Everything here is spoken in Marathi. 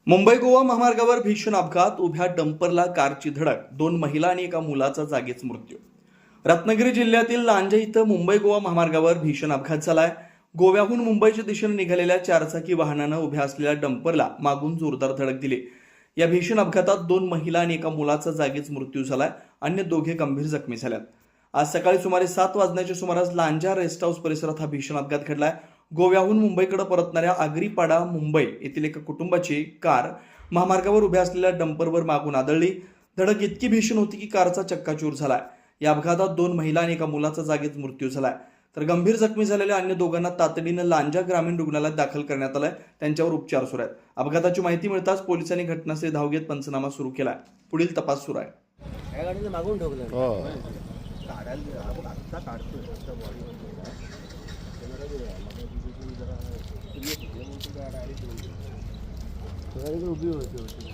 मुंबई गोवा महामार्गावर भीषण अपघात, उभ्या डंपरला कारची धडक, 2 महिला आणि एका मुलाचा जागीच मृत्यू. रत्नागिरी जिल्ह्यातील लांजा इथं मुंबई गोवा महामार्गावर भीषण अपघात झालाय. गोव्याहून मुंबईच्या दिशेने निघालेल्या 4चाकी वाहनानं उभ्या असलेल्या डंपरला मागून जोरदार धडक दिली. या भीषण अपघातात 2 महिला आणि एका मुलाचा जागीच मृत्यू झालाय. अन्य दोघे गंभीर जखमी झाल्यात. आज सकाळी सुमारे 7 वाजण्याच्या सुमारास लांजा रेस्ट हाऊस परिसरात हा भीषण अपघात घडलाय. गोव्याहून मुंबईकडे परतणाऱ्या आगरीपाडा मुंबई येथील एका कुटुंबाची कार महामार्गावर उभ्या असलेल्या डंपरवर मागून आदळली. धडक इतकी भीषण होती की कारचा चक्काचूर झालाय. या अपघातात 2 महिला आणि एका मुलाचा जागीच मृत्यू झालाय. तर गंभीर जखमी झालेल्या अन्य दोघांना तातडीनं लांजा ग्रामीण रुग्णालयात दाखल करण्यात आलंय. त्यांच्यावर उपचार सुरू आहेत. अपघाताची माहिती मिळताच पोलिसांनी घटनास्थळी धाव घेत पंचनामा सुरू केलाय. पुढील तपास सुरू आहे. या गाडीने मागून ठोकलं. उभी होती.